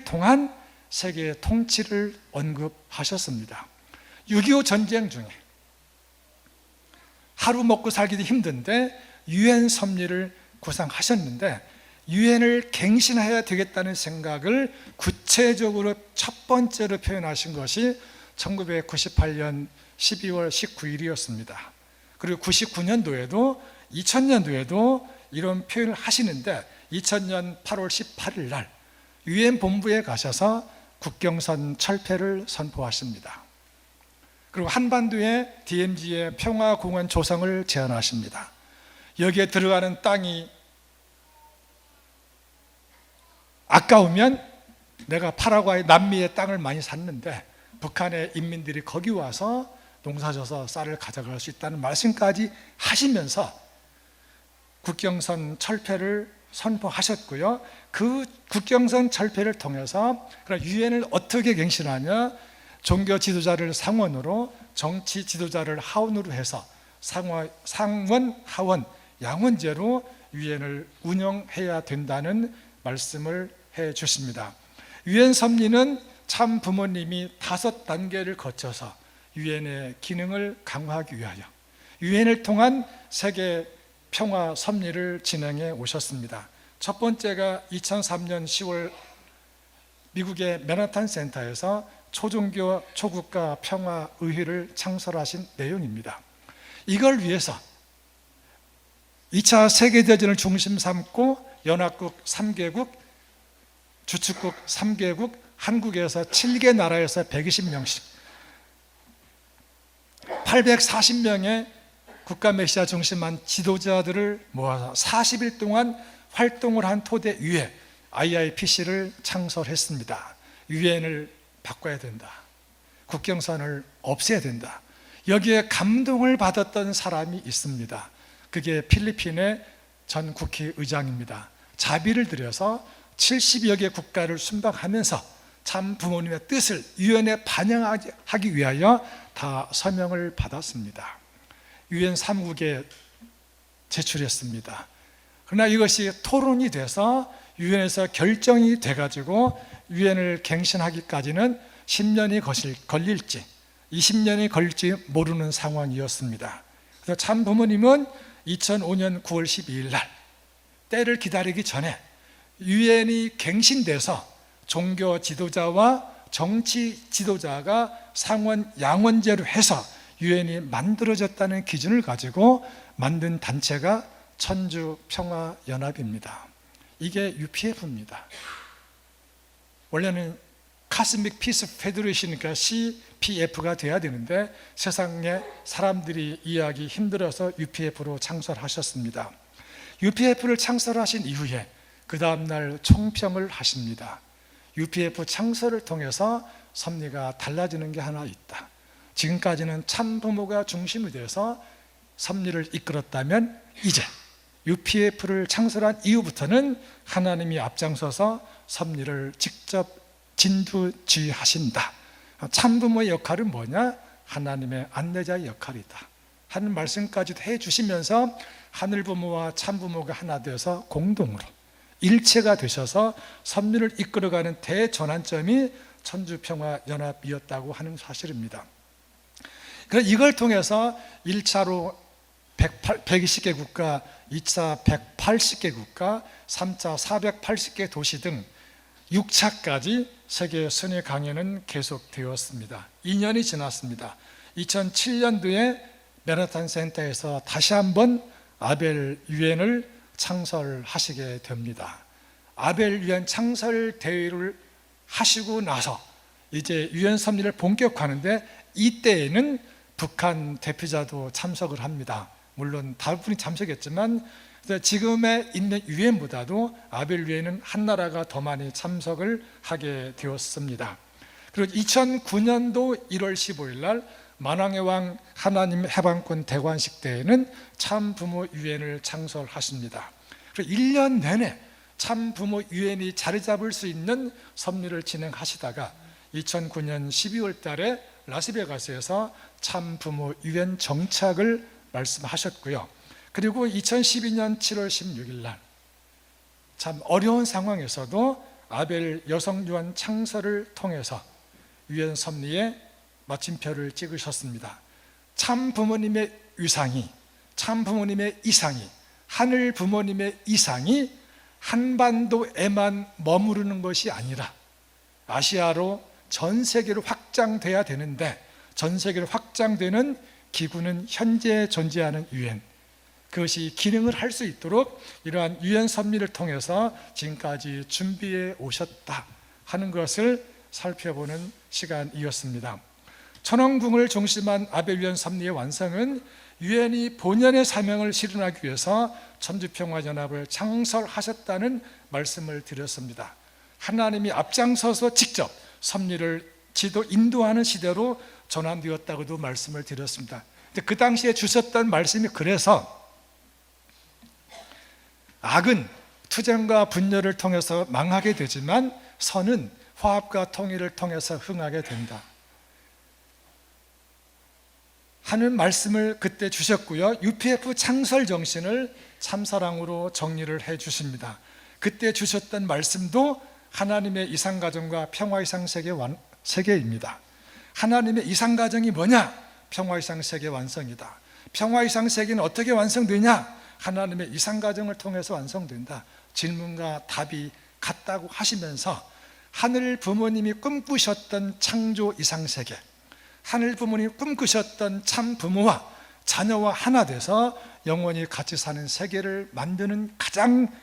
S1: 통한 세계 통치를 언급하셨습니다. 6.25 전쟁 중에 하루 먹고 살기도 힘든데 유엔 섭리를 구상하셨는데 유엔을 갱신해야 되겠다는 생각을 구체적으로 첫 번째로 표현하신 것이 1998년 12월 19일이었습니다. 그리고 99년도에도 2000년도에도 이런 표현을 하시는데 2000년 8월 18일 날 유엔 본부에 가셔서 국경선 철폐를 선포하십니다. 그리고 한반도의 DMZ의 평화공원 조성을 제안하십니다. 여기에 들어가는 땅이 아까우면 내가 파라과이 남미의 땅을 많이 샀는데 북한의 인민들이 거기 와서 농사져서 쌀을 가져갈 수 있다는 말씀까지 하시면서 국경선 철폐를 선포하셨고요. 그 국경선 철폐를 통해서 유엔을 어떻게 갱신하냐? 종교 지도자를 상원으로 정치 지도자를 하원으로 해서 상원, 하원, 양원제로 유엔을 운영해야 된다는 말씀을 해 주십니다. 유엔 섭리는 참 부모님이 5단계를 거쳐서 유엔의 기능을 강화하기 위하여 유엔을 통한 세계 평화 섭리를 진행해 오셨습니다. 첫 번째가 2003년 10월 미국의 맨하탄 센터에서 초종교 초국가 평화의회를 창설하신 내용입니다. 이걸 위해서 2차 세계대전을 중심 삼고 연합국 3개국, 주축국 3개국, 한국에서 7개 나라에서 120명씩 840명의 국가 메시아 중심한 지도자들을 모아서 40일 동안 활동을 한 토대 위에 IIPC를 창설했습니다. 유엔을 바꿔야 된다. 국경선을 없애야 된다. 여기에 감동을 받았던 사람이 있습니다. 그게 필리핀의 전 국회의장입니다. 자비를 들여서 70여 개 국가를 순방하면서 참 부모님의 뜻을 유엔에 반영하기 위하여 다 서명을 받았습니다. 유엔 사무국에 제출했습니다. 그러나 이것이 토론이 돼서 유엔에서 결정이 돼가지고 유엔을 갱신하기까지는 10년이 걸릴지 20년이 걸릴지 모르는 상황이었습니다. 그래서 참 부모님은 2005년 9월 12일 날 때를 기다리기 전에 유엔이 갱신돼서 종교 지도자와 정치 지도자가 상원 양원제로 해서 유엔이 만들어졌다는 기준을 가지고 만든 단체가 천주평화연합입니다. 이게 UPF입니다. 원래는 카스믹 피스 페더레이션이니까 CPF가 돼야 되는데 세상에 사람들이 이해하기 힘들어서 UPF로 창설하셨습니다. UPF를 창설하신 이후에 그 다음날 총평을 하십니다. UPF 창설을 통해서 섭리가 달라지는 게 하나 있다. 지금까지는 참부모가 중심이 돼서 섭리를 이끌었다면 이제 UPF를 창설한 이후부터는 하나님이 앞장서서 섭리를 직접 진두지휘하신다. 참부모의 역할은 뭐냐? 하나님의 안내자의 역할이다 하는 말씀까지도 해주시면서 하늘부모와 참부모가 하나 되어서 공동으로 일체가 되셔서 섭리를 이끌어가는 대전환점이 천주평화연합이었다고 하는 사실입니다. 그래서 이걸 통해서 1차로 120개 국가, 2차 180개 국가, 3차 480개 도시 등 6차까지 세계 순회 강연은 계속되었습니다. 2년이 지났습니다. 2007년도에 맨하탄 센터에서 다시 한번 아벨 유엔을 창설하시게 됩니다. 아벨 유엔 창설 대회를 하시고 나서 이제 유엔 섭리를 본격화하는데 이때에는 북한 대표자도 참석을 합니다. 물론 다른 분이 참석했지만 지금에 있는 유엔보다도 아벨 유엔은 한 나라가 더 많이 참석을 하게 되었습니다. 그리고 2009년도 1월 15일 날 만왕의 왕 하나님 해방권 대관식 때에는 참부모 유엔을 창설하십니다. 그리고 1년 내내 참부모 유엔이 자리 잡을 수 있는 섭리를 진행하시다가 2009년 12월 달에 라스베가스에서 참부모 유엔 정착을 말씀하셨고요. 그리고 2012년 7월 16일 날 참 어려운 상황에서도 아벨 여성유엔 창설을 통해서 유엔 섭리에 마침표를 찍으셨습니다. 참 부모님의 위상이, 참 부모님의 이상이, 하늘 부모님의 이상이 한반도에만 머무르는 것이 아니라 아시아로 전 세계로 확장돼야 되는데, 전 세계로 확장되는 기구는 현재 존재하는 유엔, 그것이 기능을 할 수 있도록 이러한 유엔 섭리를 통해서 지금까지 준비해 오셨다 하는 것을 살펴보는 시간이었습니다. 천왕궁을 중심한 아벨 유엔 섭리의 완성은 유엔이 본연의 사명을 실현하기 위해서 천주평화연합을 창설하셨다는 말씀을 드렸습니다. 하나님이 앞장서서 직접 섭리를 인도하는 시대로 전환되었다고도 말씀을 드렸습니다. 근데 그 당시에 주셨던 말씀이 그래서 악은 투쟁과 분열을 통해서 망하게 되지만 선은 화합과 통일을 통해서 흥하게 된다 하는 말씀을 그때 주셨고요. UPF 창설 정신을 참사랑으로 정리를 해 주십니다. 그때 주셨던 말씀도 하나님의 이상가정과 평화이상 세계입니다. 하나님의 이상가정이 뭐냐? 평화이상 세계 완성이다. 평화이상 세계는 어떻게 완성되냐? 하나님의 이상가정을 통해서 완성된다. 질문과 답이 같다고 하시면서 하늘 부모님이 꿈꾸셨던 창조 이상세계, 하늘 부모님이 꿈꾸셨던 참 부모와 자녀와 하나 돼서 영원히 같이 사는 세계를 만드는 가장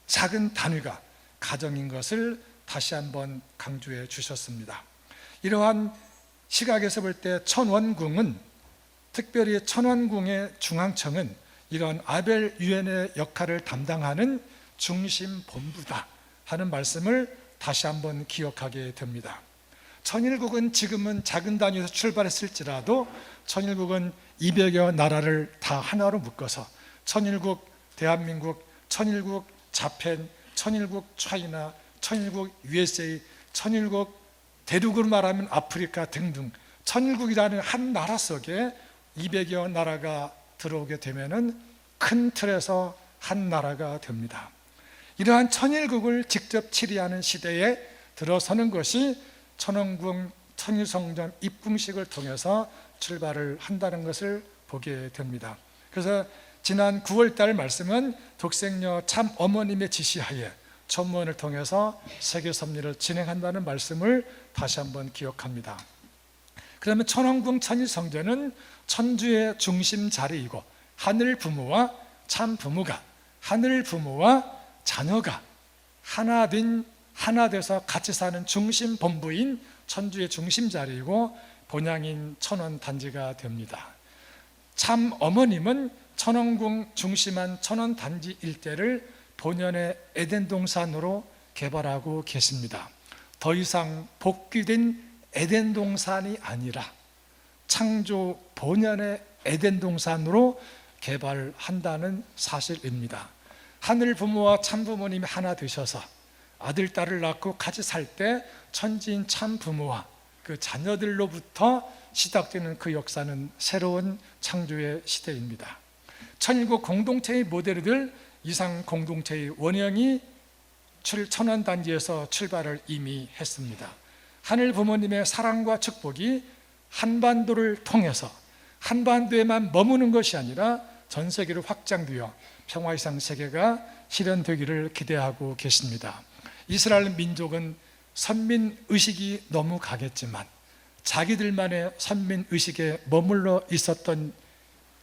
S1: 작은 단위가 가정인 것을 다시 한번 강조해 주셨습니다. 이러한 시각에서 볼 때 천원궁은, 특별히 천원궁의 중앙청은 이런 아벨 유엔의 역할을 담당하는 중심 본부다 하는 말씀을 다시 한번 기억하게 됩니다. 천일국은 지금은 작은 단위에서 출발했을지라도 천일국은 200여 나라를 다 하나로 묶어서 천일국 대한민국, 천일국 자펜, 천일국 차이나, 천일국 USA, 천일국 대륙으로 말하면 아프리카 등등 천일국이라는 한 나라 속에 200여 나라가 들어오게 되면은 큰 틀에서 한 나라가 됩니다. 이러한 천일국을 직접 치리하는 시대에 들어서는 것이 천왕궁 천일성전 입궁식을 통해서 출발을 한다는 것을 보게 됩니다. 그래서 지난 9월 달 말씀은 독생녀 참 어머님의 지시하에 천문을 통해서 세계 섭리를 진행한다는 말씀을 다시 한번 기억합니다. 그러면 천왕궁 천일성전은 천주의 중심 자리이고 하늘 부모와 참 부모가, 하늘 부모와 자녀가 하나 된 하나 돼서 같이 사는 중심 본부인 천주의 중심 자리이고 본향인 천원단지가 됩니다. 참 어머님은 천원궁 중심한 천원단지 일대를 본연의 에덴 동산으로 개발하고 계십니다. 더 이상 복귀된 에덴 동산이 아니라 창조 본연의 에덴 동산으로 개발한다는 사실입니다. 하늘 부모와 참 부모님이 하나 되셔서 아들, 딸을 낳고 같이 살 때 천지인 참 부모와 그 자녀들로부터 시작되는 그 역사는 새로운 창조의 시대입니다. 천일국 공동체의 모델을 이상 공동체의 원형이 천원단지에서 출발을 이미 했습니다. 하늘 부모님의 사랑과 축복이 한반도를 통해서 한반도에만 머무는 것이 아니라 전 세계로 확장되어 평화이상 세계가 실현되기를 기대하고 계십니다. 이스라엘 민족은 선민의식이 너무 강했지만 자기들만의 선민의식에 머물러 있었던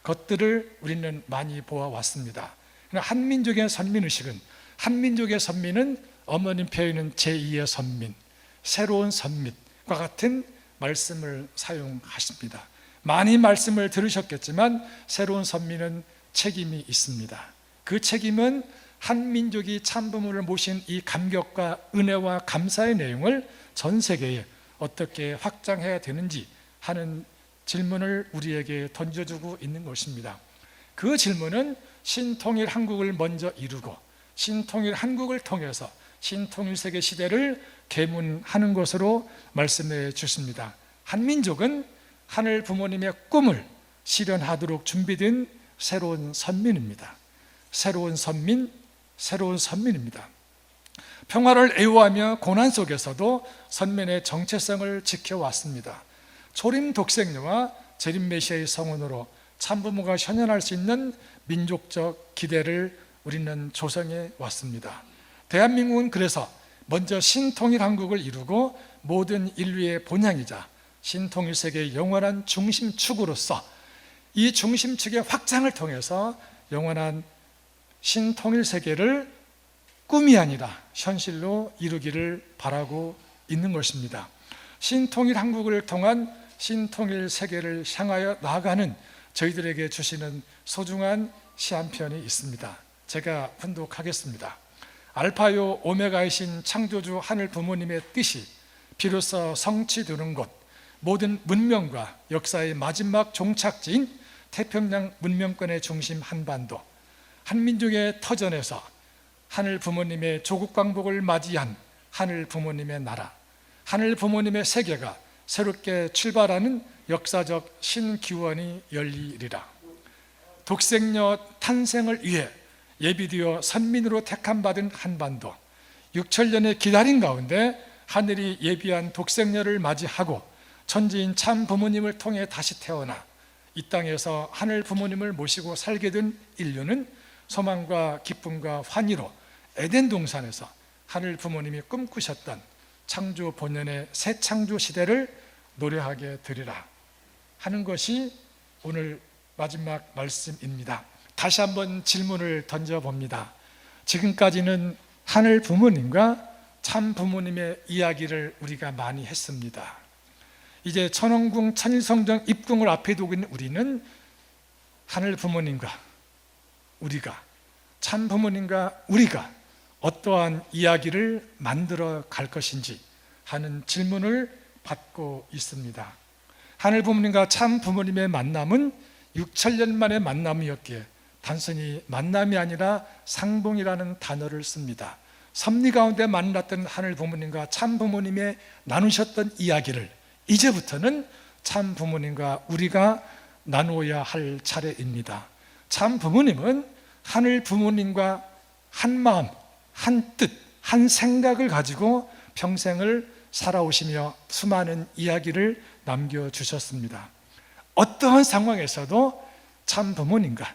S1: 것들을 우리는 많이 보아왔습니다. 한민족의 선민의식은, 한민족의 선민은 어머님 표현은 제2의 선민, 새로운 선민과 같은 말씀을 사용하십니다. 많이 말씀을 들으셨겠지만 새로운 선민은 책임이 있습니다. 그 책임은 한민족이 참부모를 모신 이 감격과 은혜와 감사의 내용을 전 세계에 어떻게 확장해야 되는지 하는 질문을 우리에게 던져주고 있는 것입니다. 그 질문은 신통일 한국을 먼저 이루고 신통일 한국을 통해서 신통일 세계 시대를 계문하는 것으로 말씀해 주십니다. 한민족은 하늘 부모님의 꿈을 실현하도록 준비된 새로운 선민입니다. 새로운 선민, 새로운 선민입니다. 평화를 애호하며 고난 속에서도 선민의 정체성을 지켜왔습니다. 초림 독생녀와 재림 메시아의 성원으로 참부모가 현현할 수 있는 민족적 기대를 우리는 조성해 왔습니다. 대한민국은 그래서 먼저 신통일 한국을 이루고 모든 인류의 본향이자 신통일 세계의 영원한 중심축으로서 이 중심축의 확장을 통해서 영원한 신통일 세계를 꿈이 아니라 현실로 이루기를 바라고 있는 것입니다. 신통일 한국을 통한 신통일 세계를 향하여 나아가는 저희들에게 주시는 소중한 시 한 편이 있습니다. 제가 훈독하겠습니다. 알파요 오메가이신 창조주 하늘 부모님의 뜻이 비로소 성취되는 곳, 모든 문명과 역사의 마지막 종착지인 태평양 문명권의 중심 한반도, 한민족의 터전에서 하늘 부모님의 조국 광복을 맞이한 하늘 부모님의 나라, 하늘 부모님의 세계가 새롭게 출발하는 역사적 신기원이 열리리라. 독생녀 탄생을 위해 예비되어 선민으로 택함받은 한반도, 6천년의 기다림 가운데 하늘이 예비한 독생녀를 맞이하고 천지인 참 부모님을 통해 다시 태어나 이 땅에서 하늘 부모님을 모시고 살게 된 인류는 소망과 기쁨과 환희로 에덴 동산에서 하늘 부모님이 꿈꾸셨던 창조 본연의 새 창조 시대를 노래하게 되리라 하는 것이 오늘 마지막 말씀입니다. 다시 한번 질문을 던져봅니다. 지금까지는 하늘 부모님과 참 부모님의 이야기를 우리가 많이 했습니다. 이제 천원궁 천일성정 입궁을 앞에 두고 있는 우리는 하늘 부모님과 우리가, 참 부모님과 우리가 어떠한 이야기를 만들어 갈 것인지 하는 질문을 받고 있습니다. 하늘 부모님과 참 부모님의 만남은 6천년 만의 만남이었기에 단순히 만남이 아니라 상봉이라는 단어를 씁니다. 섭리 가운데 만났던 하늘 부모님과 참 부모님의 나누셨던 이야기를 이제부터는 참 부모님과 우리가 나누어야 할 차례입니다. 참 부모님은 하늘 부모님과 한 마음, 한 뜻, 한 생각을 가지고 평생을 살아오시며 수많은 이야기를 남겨주셨습니다. 어떠한 상황에서도 참 부모님과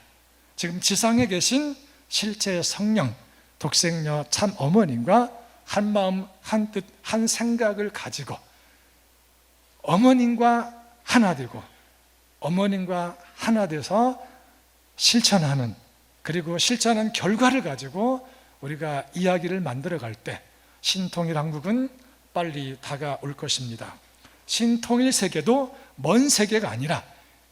S1: 지금 지상에 계신 실제 성령, 독생녀 참 어머님과 한 마음, 한 뜻, 한 생각을 가지고 어머님과 하나 되고 어머님과 하나 돼서 실천하는, 그리고 실천한 결과를 가지고 우리가 이야기를 만들어 갈 때 신통일 한국은 빨리 다가올 것입니다. 신통일 세계도 먼 세계가 아니라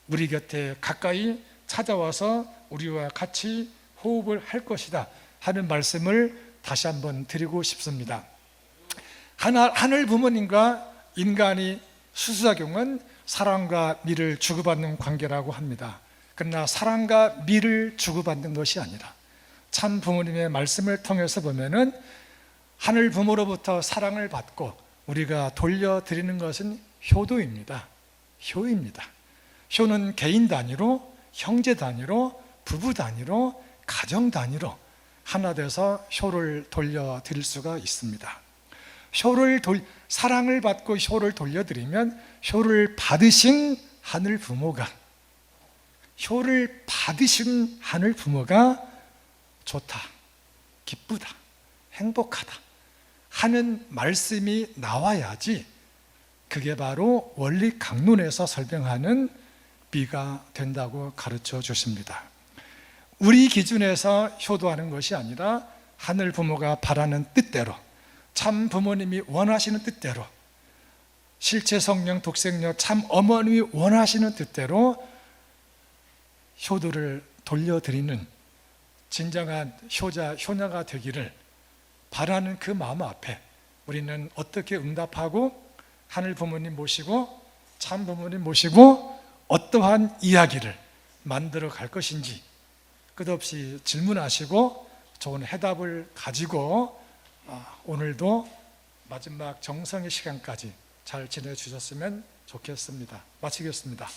S1: 우리 곁에 가까이 찾아와서 우리와 같이 호흡을 할 것이다 하는 말씀을 다시 한번 드리고 싶습니다. 하늘 부모님과 인간이 수수작용은 사랑과 미를 주고받는 관계라고 합니다. 그러나 사랑과 미를 주고받는 것이 아니라 참 부모님의 말씀을 통해서 보면은 하늘 부모로부터 사랑을 받고 우리가 돌려드리는 것은 효도입니다. 효입니다. 효는 개인 단위로, 형제 단위로, 부부 단위로, 가정 단위로 하나 돼서 효를 돌려드릴 수가 있습니다. 사랑을 받고 효를 돌려드리면 효를 받으신 하늘 부모가 좋다, 기쁘다, 행복하다 하는 말씀이 나와야지 그게 바로 원리 강론에서 설명하는 비가 된다고 가르쳐 주십니다. 우리 기준에서 효도하는 것이 아니라 하늘 부모가 바라는 뜻대로, 참 부모님이 원하시는 뜻대로, 실체 성령 독생녀 참 어머님이 원하시는 뜻대로 효도를 돌려드리는 진정한 효자, 효녀가 되기를 바라는 그 마음 앞에 우리는 어떻게 응답하고 하늘 부모님 모시고 참 부모님 모시고 어떠한 이야기를 만들어 갈 것인지 끝없이 질문하시고 좋은 해답을 가지고 오늘도 마지막 정성의 시간까지 잘 지내주셨으면 좋겠습니다. 마치겠습니다.